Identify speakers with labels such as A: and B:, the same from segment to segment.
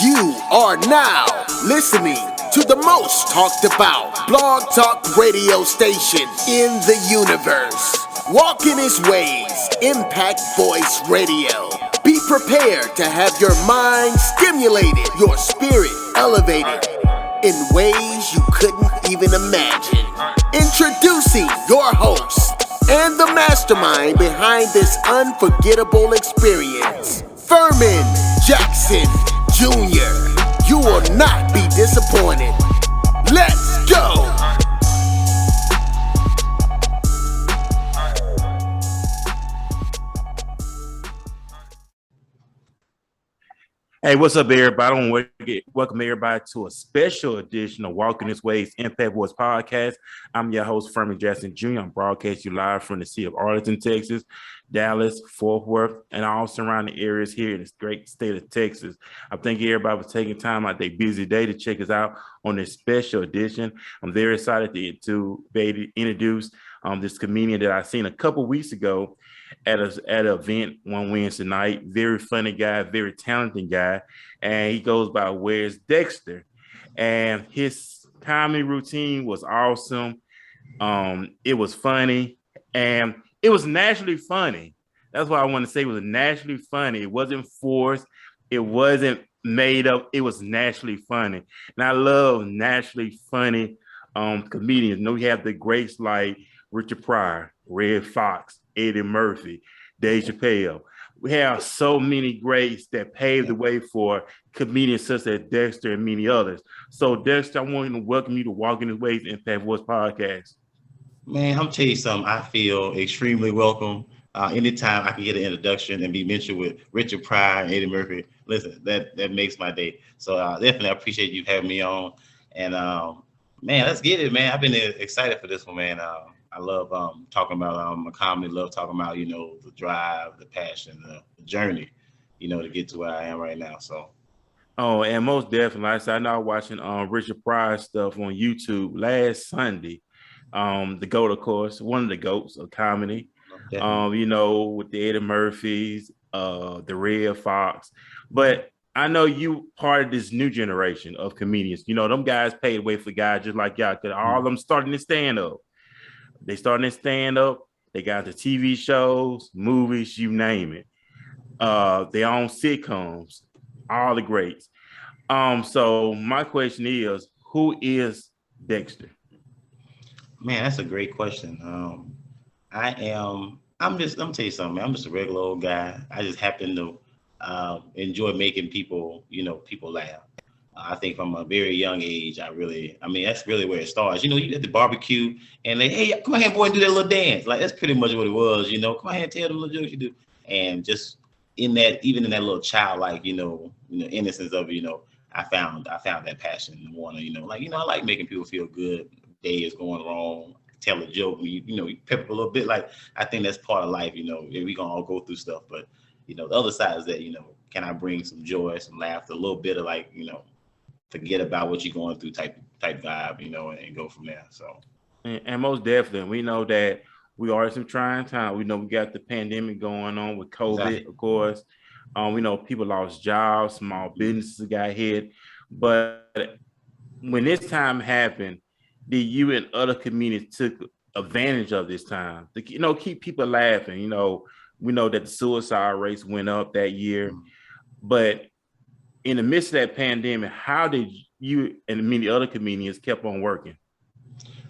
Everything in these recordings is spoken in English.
A: You are now listening to the most talked about blog talk radio station in the universe. Walk in his ways, Impact Voice Radio. Be prepared to have your mind stimulated, your spirit elevated in ways you couldn't even imagine. Introducing your host and the mastermind behind this unforgettable experience, Ferman Jackson Jr. You will not be disappointed. Let's go!
B: Hey, what's up, everybody? I want to welcome everybody to a special edition of Walking This Way's Impact Voice podcast. I'm your host, Ferman Jackson Jr. I'm broadcasting you live from the city of Arlington, Texas, Dallas, Fort Worth, and all surrounding areas here in this great state of Texas. I thank everybody for taking time out their busy day to check us out on this special edition. I'm very excited to be introduce this comedian that I seen a couple weeks ago at an event one Wednesday night. Very funny guy, very talented guy, and he goes by Where's Dexter, and his comedy routine was awesome. It was funny, and it was naturally funny. That's what I want to say. It was naturally funny. It wasn't forced. It wasn't made up. It was naturally funny, and I love naturally funny comedians. You know, we have the greats like Richard Pryor, Red Fox, Eddie Murphy, Dave Chappelle. We have so many greats that paved the way for comedians such as Dexter and many others. So, Dexter, I want to welcome you to Walking His Ways Impact Voice podcast.
C: Man, I'm telling you something. I feel extremely welcome. Anytime I can get an introduction and be mentioned with Richard Pryor and Eddie Murphy, listen, that makes my day. So definitely, I appreciate you having me on. And man, let's get it, man. I've been excited for this one, man. I love talking about my comedy. Love talking about, the drive, the passion, the journey, to get to where I am right now. So.
B: Oh, and most definitely, like I said, I know watching Richard Pryor stuff on YouTube last Sunday. The GOAT, of course, one of the GOATs of comedy. With the Eddie Murphys, the Red Fox. But I know you part of this new generation of comedians. Them guys paved the way for guys just like y'all. Cause all of them starting to stand up. They starting to stand up. They got the TV shows, movies, you name it. They own sitcoms, all the greats. So my question is, who is Dexter?
C: Man, that's a great question. I'm tell you something, man. I'm just a regular old guy. I just happen to enjoy making people laugh. I think from a very young age, that's really where it starts. You at the barbecue and hey, come on here, boy, and do that little dance. Like, that's pretty much what it was, come on here and tell them little jokes you do. And just even in that little childlike, innocence of it, I found that passion and want to, I like making people feel good. Day is going wrong. Tell a joke, you pep up a little bit. Like, I think that's part of life, we gonna all go through stuff. But, the other side is that, can I bring some joy, some laughter, a little bit of like, forget about what you're going through type vibe, and go from there. So,
B: and most definitely, we know that we are in some trying time. We know we got the pandemic going on with COVID, exactly. Of course. We know people lost jobs, small businesses got hit. But when this time happened, did you and other communities took advantage of this time to keep people laughing? We know that the suicide rates went up that year, but in the midst of that pandemic, how did you and many other comedians kept on working?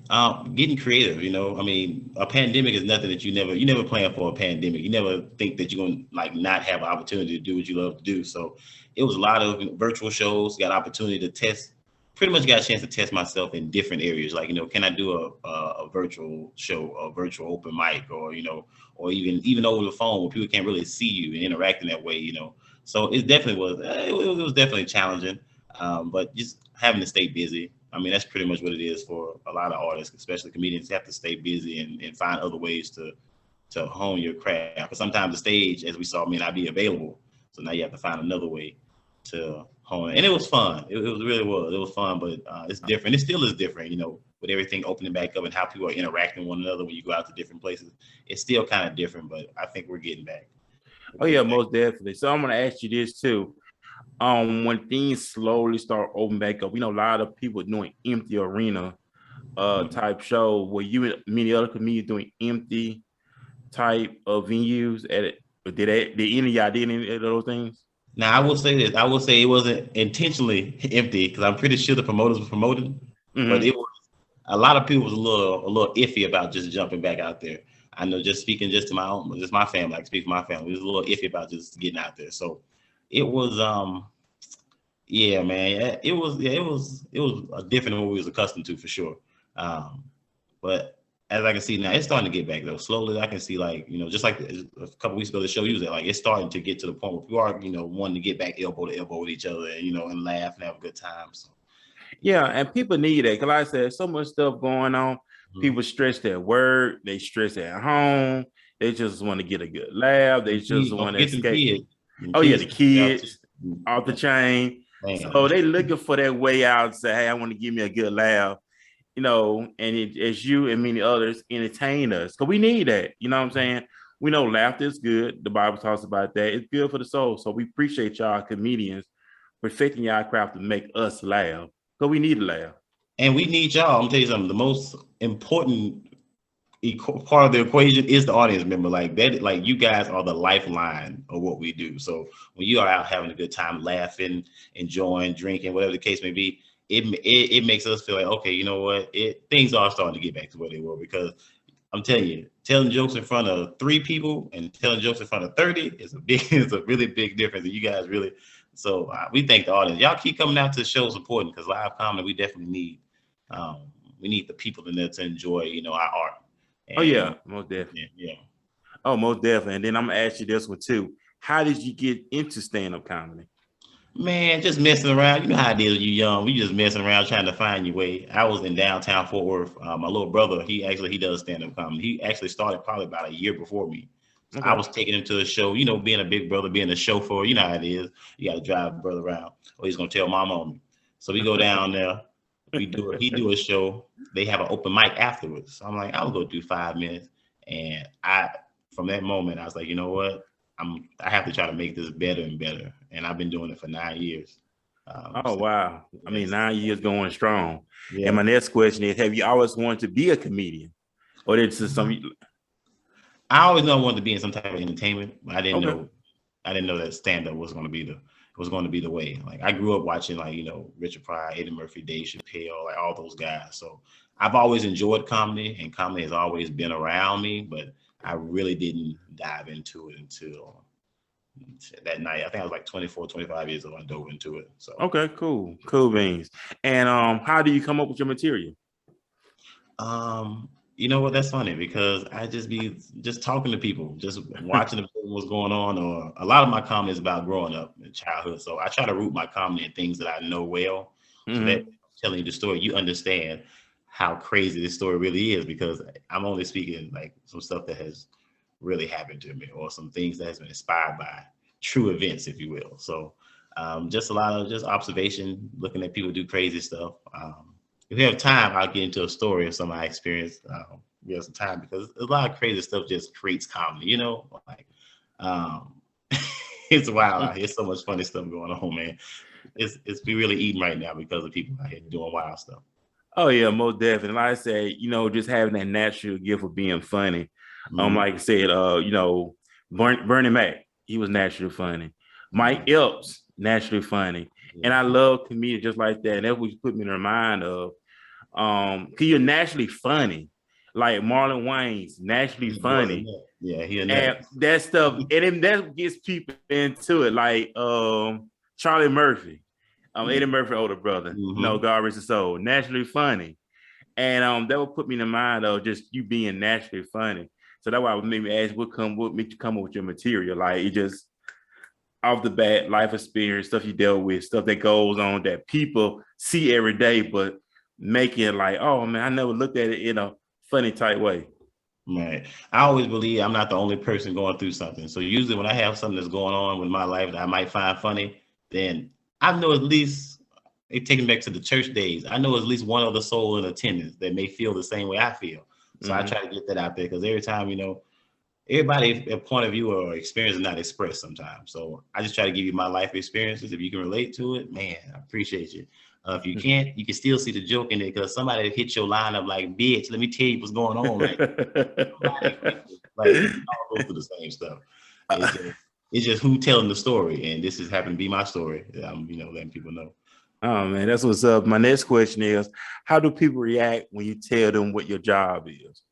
C: Getting creative, a pandemic is nothing that you never plan for a pandemic. You never think that you're going to not have an opportunity to do what you love to do. So it was a lot of virtual shows, got opportunity to test, pretty much got a chance to test myself in different areas. Like, can I do a virtual show, a virtual open mic, or even over the phone where people can't really see you and interact in that way, So it definitely was definitely challenging, but just having to stay busy. That's pretty much what it is for a lot of artists, especially comedians. You have to stay busy and find other ways to hone your craft. Because sometimes the stage, as we saw, may not be available. So now you have to find another way to hone it. And it was fun. It was fun, but it's different. It still is different, with everything opening back up and how people are interacting with one another when you go out to different places. It's still kind of different, but I think we're getting back.
B: Oh, yeah, most definitely. So I'm going to ask you this too. when things slowly start opening back up, a lot of people doing empty arena type show where you and many other comedians doing empty type of venues at it. Did any of y'all did any of those things?
C: Now I will say this. I will say it wasn't intentionally empty because I'm pretty sure the promoters were promoting, but
B: Mm-hmm.
C: it was a lot of people was a little iffy about just jumping back out there. I know just speaking just to my own, just my family, I can speak for my family. It was a little iffy about just getting out there. So it was yeah, man. It was different than what we was accustomed to for sure. Um, but as I can see now, it's starting to get back though. Slowly, I can see just like a couple weeks ago, the show you was at, like it's starting to get to the point where people are wanting to get back elbow to elbow with each other, and laugh and have a good time. So,
B: Yeah, and people need that because, like I said, so much stuff going on.
C: mhm.
B: People stress at work, they stress at home. They just want to get a good laugh. They just
C: Don't
B: want to
C: forget them
B: escape.
C: kids. Them
B: Oh yeah,
C: kids
B: the
C: out too.
B: kids off the chain.
C: Man,
B: So they looking for that way out and say, hey, I want to give me a good laugh, and as you and many others entertain us. Because we need that. You know what I'm saying? We know laughter is good. The Bible talks about that. It's good for the soul. So we appreciate y'all comedians perfecting y'all craft to make us laugh. Because we need to laugh.
C: and we need y'all. I'm gonna tell you something. The most important part of the equation is the audience member. Like that, like you guys are the lifeline of what we do. So when you are out having a good time, laughing, enjoying, drinking, whatever the case may be, it makes us feel like, okay, you know what? Things are starting to get back to where they were, because I'm telling you, telling jokes in front of 3 people and telling jokes in front of 30 is is a really big difference. And you guys really, so we thank the audience. Y'all keep coming out to the show supporting, because live comedy we definitely need. Um, we need the people in there to enjoy, our art.
B: Oh
C: And
B: yeah, most definitely.
C: yeah.
B: Oh, most definitely. And then I'm gonna ask you this one too. How did you get into stand-up comedy?
C: Man, just messing around. You know how it is when you young. We just messing around trying to find your way. I was in downtown Fort Worth. My little brother, he does stand-up comedy. He actually started probably about a year before me. So I
B: Okay.
C: was taking him to a show, being a big brother, being a chauffeur, you know how it is. You gotta drive brother around, or he's gonna tell mom on me. So we go down there, he do a show, they have an open mic afterwards. So I'm like, I'll go do 5 minutes. And from that moment, I was like, you know what? I have to try to make this better and better. And I've been doing it for 9 years.
B: Oh wow. I mean,
C: Yes.
B: 9 years going strong. And
C: Yeah.
B: my next question is, have you always wanted to be a comedian? Or did just some
C: I always know I wanted to be in some type of entertainment, but
B: okay.
C: I didn't know that stand up was going to be the way. Like I grew up watching Richard Pryor, Eddie Murphy, Dave Chappelle, like all those guys. So I've always enjoyed comedy, and comedy has always been around me, but I really didn't dive into it until that night. I think I was like 24, 25 years old. I dove into it. So
B: Okay, cool. Cool beans. And how do you come up with your material?
C: you know what? That's funny because I just be just talking to people, just watching what's going on. Or a lot of my comedy is about growing up in childhood, so I try to root my comedy in things that I know well, so that
B: Mm-hmm.
C: telling you the story, you understand how crazy this story really is. Because I'm only speaking like some stuff that has really happened to me, or some things that has been inspired by true events, if you will. So just a lot of just observation, looking at people do crazy stuff. If we have time, I'll get into a story of some of my experience. We have some time because a lot of crazy stuff just creates comedy, like um, it's wild out here. So much funny stuff going on, man. It's we really eating right now because of people out here doing wild stuff.
B: Oh yeah, most definitely. Like I said, just having that natural gift of being funny.
C: Mhm.
B: Like I said, Bernie Mac, he was naturally funny. Mike
C: Mhm.
B: Epps, naturally funny. And I love comedians just like that. And that's what you put me in the mind of. Cause you're naturally funny. Like Marlon Wayne's naturally
C: He was a
B: funny.
C: nut. Yeah, he a
B: And
C: nut.
B: that stuff, and then that gets people into it. Like Charlie Murphy, Eddie Murphy older brother,
C: Mm-hmm.
B: God rest his soul, naturally funny. And that would put me in the mind of just you being naturally funny. So that's why it made me ask what made you come up with your material? Like it just off the bat, life experience, stuff you dealt with, stuff that goes on that people see every day, but make it like, oh man, I never looked at it in a funny type way.
C: Right. I always believe I'm not the only person going through something. So usually when I have something that's going on with my life that I might find funny, then I know at least it taking back to the church days. I know at least one other soul in attendance that may feel the same way I feel. So I
B: Mm-hmm.
C: try to get that out there because every time, everybody a point of view or experience is not expressed sometimes. So I just try to give you my life experiences. If you can relate to it, man, I appreciate you. If you can't, you can still see the joke in it because somebody hit your line up like, bitch, let me tell you what's going on. Like we all go through the same stuff. It's just who telling the story. And this has happened to be my story. I'm, letting people know.
B: Oh man, that's what's up. My next question is, how do people react when you tell them what your job is?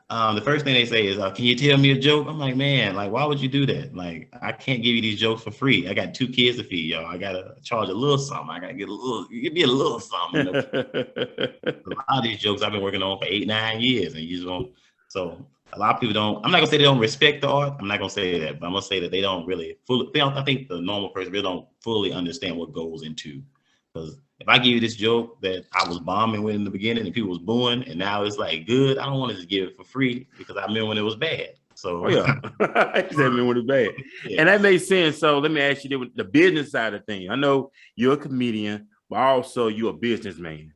C: The first thing they say is, can you tell me a joke? I'm like, man, like, why would you do that? Like, I can't give you these jokes for free. I got 2 kids to feed, y'all. I got to charge a little something. I got to give me a little something. A lot of these jokes I've been working on for 8-9 years. And you just won't. So a lot of people don't, I'm not gonna say they don't respect the art. I'm not gonna say that, but I'm gonna say that they don't really I think the normal person really don't fully understand what goes into. Because if I give you this joke that I was bombing with in the beginning and people was booing and now it's like good, I don't want to just give it for free because I remember when it was bad. So
B: I remember when it was bad. Yeah. And that makes sense. So let me ask you the business side of things. I know you're a comedian, but also you're a businessman.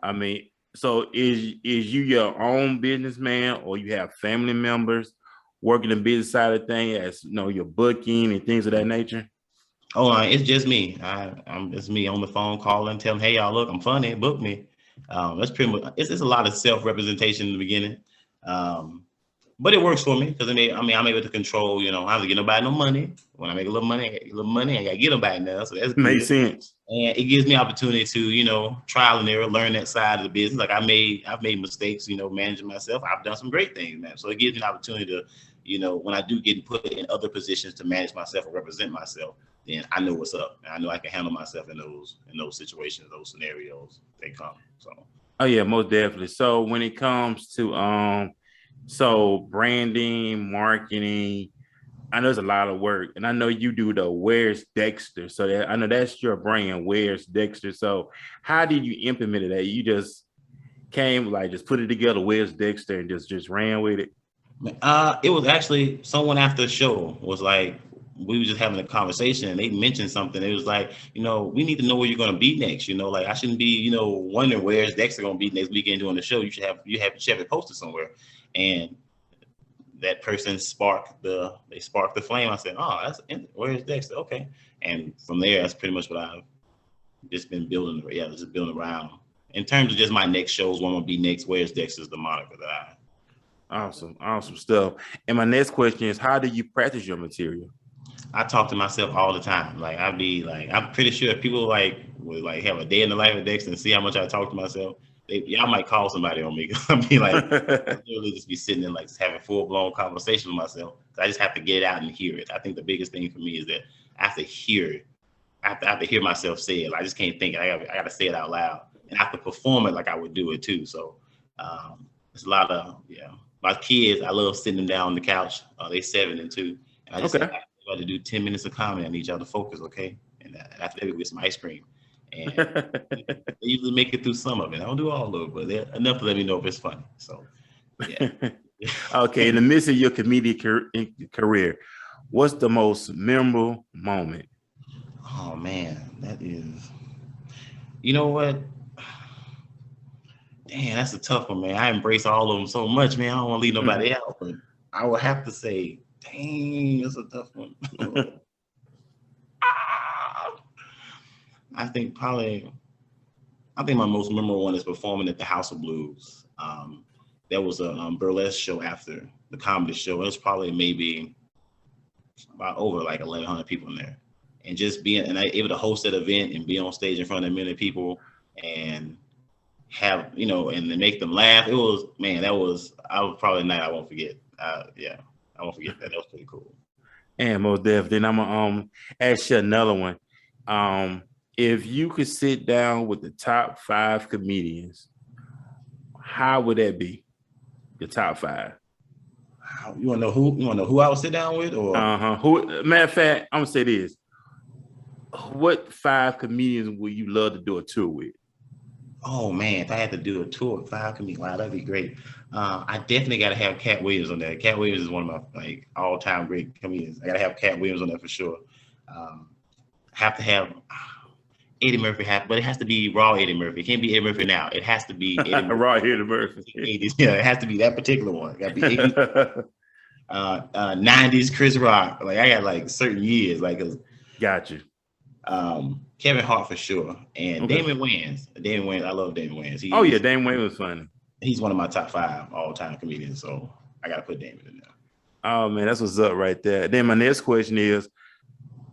B: I mean, so is you your own businessman or you have family members working the business side of things as your booking and things of that nature?
C: Oh, it's just me. It's me on the phone calling, telling, hey, y'all, look, I'm funny, book me. That's pretty much, it's a lot of self-representation in the beginning. But it works for me because I'm able to control, I don't have to get nobody no money. When I make a little money, I got to get them back now. So that's
B: makes sense.
C: And it gives me opportunity to, trial and error, learn that side of the business. Like I've made mistakes, managing myself. I've done some great things, man. So it gives me an opportunity to, when I do get put in other positions to manage myself or represent myself, then I know what's up. I know I can handle myself in those situations, those scenarios they come. So.
B: Oh yeah, most definitely. So when it comes to branding, marketing, I know it's a lot of work, and I know you do the Where's Dexter. So I know that's your brand, Where's Dexter. So how did you implement that? You just came just put it together, Where's Dexter, and just ran with it.
C: It was actually someone after the show was like, we were just having a conversation and they mentioned something. It was like, we need to know where you're going to be next. Like I shouldn't be, wondering where's Dexter going to be next weekend doing the show. You should have it posted somewhere. And that person sparked the flame. I said, oh, where's Dexter? Okay. And from there, that's pretty much what I've just been building. Yeah, just building around. In terms of just my next shows, what I'm going to be next, Where's Dexter's the moniker that I.
B: Awesome stuff. And my next question is, how do you practice your material?
C: I talk to myself all the time. Like I'm pretty sure if people would have a day in the life of Dexter and see how much I talk to myself, y'all might call somebody on me. I'll be literally just be sitting and just having full blown conversation with myself. I just have to get it out and hear it. I think the biggest thing for me is that I have to hear it. I have to hear myself say it. I just can't think it. I got to say it out loud, and I have to perform it like I would do it too. So it's a lot of My kids, I love sitting them down on the couch. They 7 and 2, and I just say, I to do 10 minutes of comedy. I need y'all to focus, okay? And after that, we get some ice cream. And they usually make it through some of it. I don't do all of it, but they're enough to let me know if it's funny. So, yeah.
B: Okay, in the midst of your comedic career, what's the most memorable moment?
C: Oh, man, that is, you know what? Damn, that's a tough one, man. I embrace all of them so much, man. I don't want to leave nobody out, but I would have to say, dang, that's a tough one. I think my most memorable one is performing at the House of Blues. There was a burlesque show after the comedy show. It was probably maybe about over 1,100 people in there, and just being able to host that event and be on stage in front of many people and have and then make them laugh. It was probably a night I won't forget. I won't forget that. That was pretty cool.
B: And most definitely. Then I'm gonna ask you another one. If you could sit down with the top 5 comedians, how would that be? The top 5.
C: You wanna know who I would sit down with, or
B: who? Matter of fact, I'm gonna say this. What 5 comedians would you love to do a tour with?
C: Oh man, if I had to do a tour with 5 comedians, wow, that'd be great. I definitely got to have Cat Williams on there. Cat Williams is one of my all-time great comedians. I got to have Cat Williams on there for sure. Have to have Eddie Murphy, but it has to be raw Eddie Murphy. It can't be Eddie Murphy now. It has to be Eddie Murphy.
B: Raw Eddie Murphy.
C: Yeah, it has to be that particular one. It got to be Eddie. 90s Chris Rock. Like I got like certain years, like
B: Got you.
C: Kevin Hart for sure, and
B: Okay.
C: Damon Wayans. Damon Wayans, I love Damon Wayans.
B: Oh yeah, Dame Wayne was funny.
C: He's one of my top 5 all-time comedians, so I gotta put Damon in there.
B: Oh man, that's what's up right there. Then my next question is,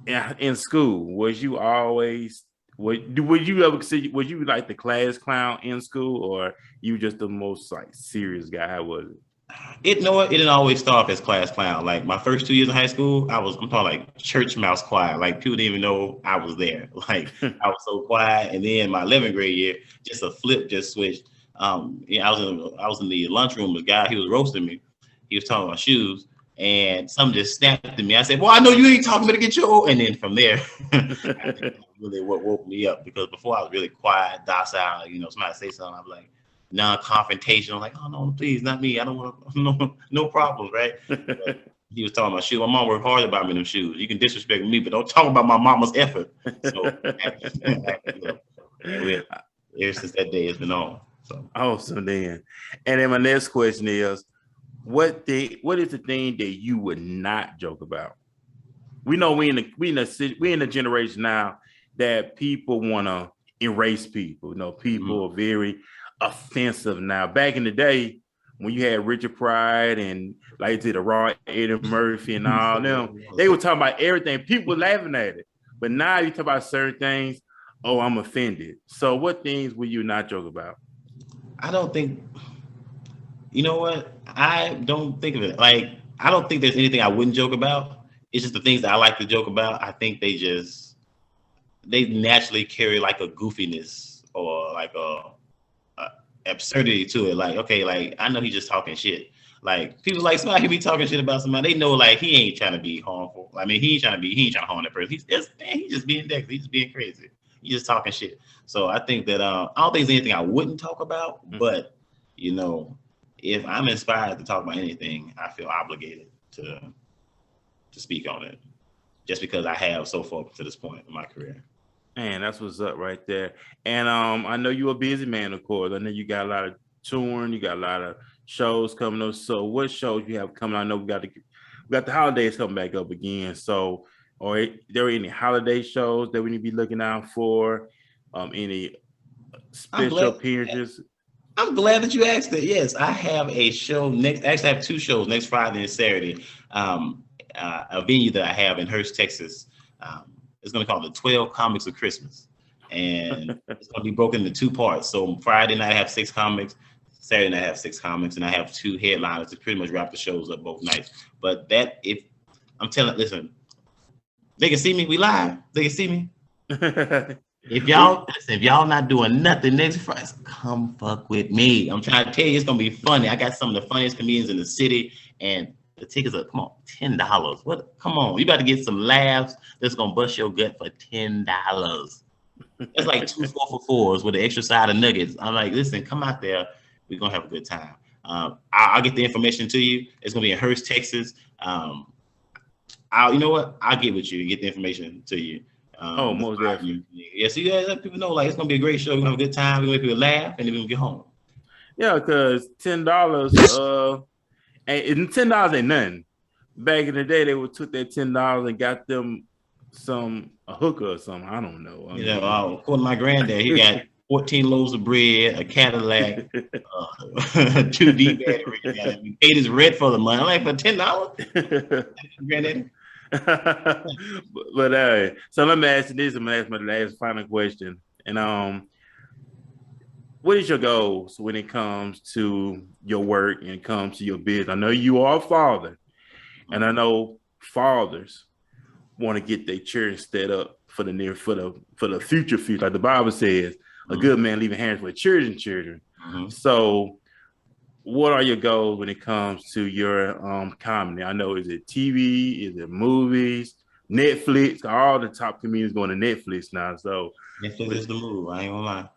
B: in school, was you always would you ever see was you like the class clown in school, or you just the most like serious guy? How was it?
C: It know what? It didn't always start off as class clown. Like my first 2 years in high school, I'm talking like church mouse quiet. Like people didn't even know I was there. Like I was so quiet. And then my 11th grade year, just a flip just switched. Yeah, I was in the lunchroom. The guy, he was roasting me. He was talking about shoes, and something just snapped at me. I said, "Well, I know you ain't talking to get your." And then from there, I think that's really what woke me up, because before I was really quiet, docile. You know, somebody say something, I'm like non-confrontational. Like, "Oh no, please, not me. I don't want no problems, right?" But he was talking about shoes. My mom worked hard to buy me them shoes. You can disrespect me, but don't talk about my mama's effort. So, ever since that day, it's been on. So.
B: Awesome then. And then my next question is, what is the thing that you would not joke about? We know we in the generation now that people want to erase people. You know, people are very offensive now. Back in the day, when you had Richard Pryor and like the Raw Eddie Murphy and all them, they were talking about everything. People were laughing at it. But now you talk about certain things. Oh, I'm offended. So what things will you not joke about?
C: I don't think, you know what? I don't think of it. Like, I don't think there's anything I wouldn't joke about. It's just the things that I like to joke about. I think they naturally carry like a goofiness or like a absurdity to it. Like, okay, like I know he's just talking shit. Like people like somebody can be talking shit about somebody. They know like he ain't trying to be harmful. I mean, he ain't trying to harm that person. He's just being Dexter. He's just being crazy. He's just talking shit. So I think that I don't think there's anything I wouldn't talk about, but you know, if I'm inspired to talk about anything, I feel obligated to speak on it, just because I have so far to this point in my career.
B: Man, that's what's up right there. And I know you're a busy man, of course. I know you got a lot of touring, you got a lot of shows coming up. So what shows you have coming? I know we got the holidays coming back up again. So are there any holiday shows that we need to be looking out for? Any special appearances?
C: I'm glad that you asked that. Yes, I have a show next. Actually, I have 2 shows next Friday and Saturday. A venue that I have in Hurst, Texas. It's going to call the 12 Comics of Christmas, and it's going to be broken into 2 parts. So Friday night I have 6 comics, Saturday night I have 6 comics, and I have 2 headliners to pretty much wrap the shows up both nights. But listen, they can see me. We live. They can see me. If y'all not doing nothing next Friday, come fuck with me. I'm trying to tell you, it's gonna be funny. I got some of the funniest comedians in the city, and the tickets are $10. What? Come on, you about to get some laughs that's gonna bust your gut for $10. That's like 2 4-for-4s with an extra side of nuggets. I'm like, listen, come out there. We're gonna have a good time. I'll get the information to you. It's gonna be in Hurst, Texas. You know what? I'll get with you and get the information to you.
B: Most definitely.
C: Yeah, so you guys let people know like it's gonna be a great show. We're gonna have a good time. We're gonna make people laugh, and then we're gonna get home.
B: Yeah, because $10, and $10 ain't nothing. Back in the day, they would took that $10 and got them a hooker or something. I don't know.
C: According to my granddad, he got 14 loaves of bread, a Cadillac, 2 D batteries. He paid his rent for the month. I'm like, for $10, granddaddy.
B: But so let me ask you this. I'm gonna ask my last final question. And what is your goals when it comes to your work and it comes to your business? I know you are a father, and I know fathers want to get their children set up for the future. Like the Bible says, a good man leaving hands for children. So what are your goals when it comes to your comedy? I know, is it TV? Is it movies? Netflix? All the top comedians going to Netflix now. So
C: Netflix is the move. I ain't gonna lie.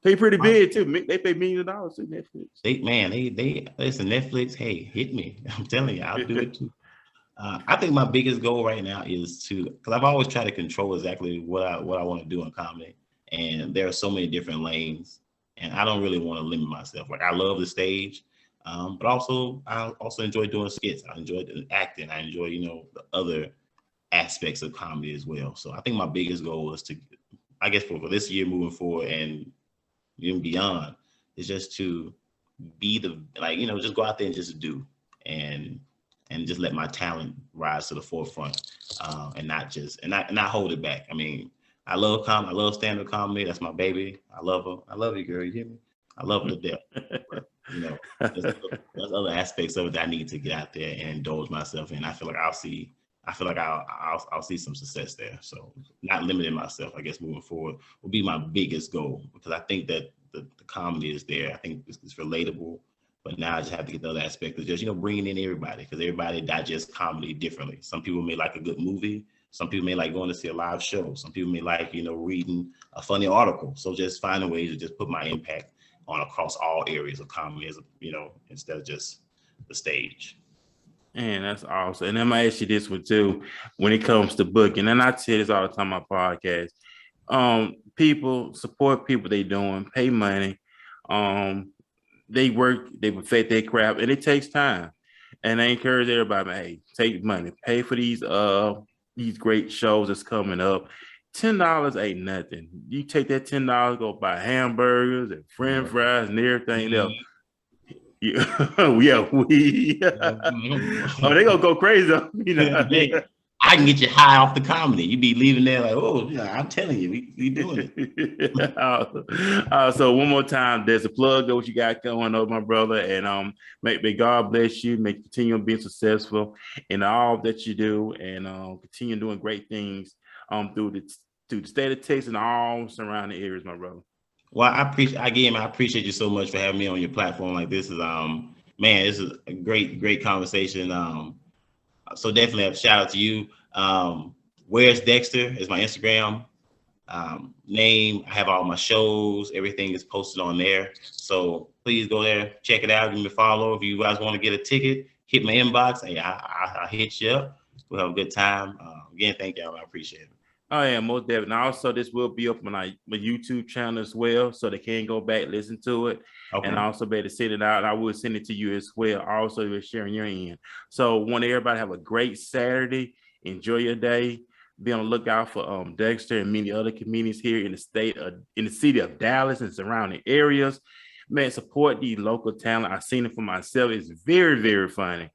B: Pay pretty big too. They pay millions of dollars to Netflix.
C: They listen, Netflix. Hey, hit me. I'm telling you, I'll do it too. I think my biggest goal right now is because I've always tried to control exactly what I want to do in comedy, and there are so many different lanes. And I don't really want to limit myself. Like I love the stage. But also, I also enjoy doing skits. I enjoy acting. I enjoy, the other aspects of comedy as well. So I think my biggest goal is to, I guess, for this year moving forward and even beyond, is just to be just go out there and just do and just let my talent rise to the forefront, and not hold it back. I mean, I love comedy. I love stand-up comedy. That's my baby. I love her. I love you, girl. You hear me? I love her to death. But, there's other aspects of it that I need to get out there and indulge myself in. I feel like I'll see some success there. So not limiting myself, I guess, moving forward will be my biggest goal, because I think that the comedy is there. I think it's relatable, but now I just have to get the other aspect of just, bringing in everybody, because everybody digests comedy differently. Some people may like a good movie. Some people may like going to see a live show. Some people may like, reading a funny article. So just finding ways to just put my impact on across all areas of comedy, instead of just the stage.
B: Man, that's awesome. And I'm gonna ask you this one too, when it comes to booking. And I say this all the time on my podcast. People support people they doing, pay money. They work, they perfect their craft, and it takes time. And I encourage everybody, hey, take money, pay for these great shows that's coming up. $10 ain't nothing. You take that $10, go buy hamburgers and French fries and everything else. Yeah, we. Oh, they gonna go crazy.
C: I can get you high off the comedy. You be leaving there like, oh, yeah, I'm telling you, we doing
B: it. So one more time, there's a plug of what you got going on, my brother, and may God bless you. May you continue being successful in all that you do, and continue doing great things through the state of Texas and all surrounding areas, my brother.
C: Well, I appreciate you so much for having me on your platform. Like, this is this is a great conversation. So definitely a shout out to you. Where's Dexter is my Instagram name. I have all my shows. Everything is posted on there. So please go there, check it out, give me a follow. If you guys want to get a ticket, hit my inbox. Hey, I'll hit you up. We'll have a good time. Again, thank y'all. I appreciate it.
B: Oh yeah, most definitely. Also, this will be up on my YouTube channel as well, so they can go back, listen to it, and also be able to send it out. I will send it to you as well. Also, you're sharing your end. So, want everybody to have a great Saturday. Enjoy your day. Be on the lookout for Dexter and many other comedians here in the city of Dallas and surrounding areas. Man, support the local talent. I've seen it for myself. It's very, very funny.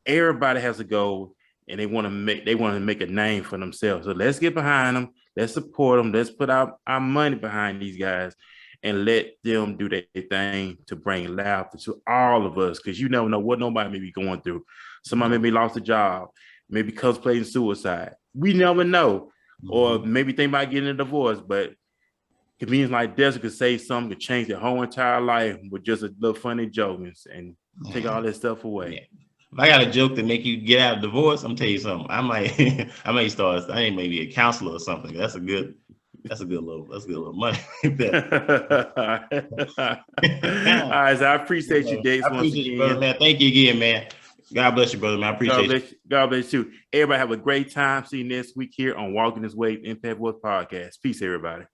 B: Everybody has a goal, and they want to make a name for themselves. So let's get behind them. Let's support them. Let's put our money behind these guys and let them do their thing to bring laughter to all of us. Because you never know what nobody may be going through. Somebody maybe lost a job, maybe contemplating suicide. We never know. Or maybe think about getting a divorce. But comedians like Dexter could say something to change their whole entire life with just a little funny joke and take all that stuff away.
C: Yeah. If I got a joke to make you get out of divorce, I'm tell you something. I may start. I ain't maybe a counselor or something. That's a good little money.
B: All right, so I appreciate you, Dex.
C: I appreciate you, brother, man. Thank you again, man. God bless you, brother, man. I appreciate you.
B: God bless you. Everybody have a great time. See you next week here on Walking This Way Impact Voice Podcast. Peace, everybody.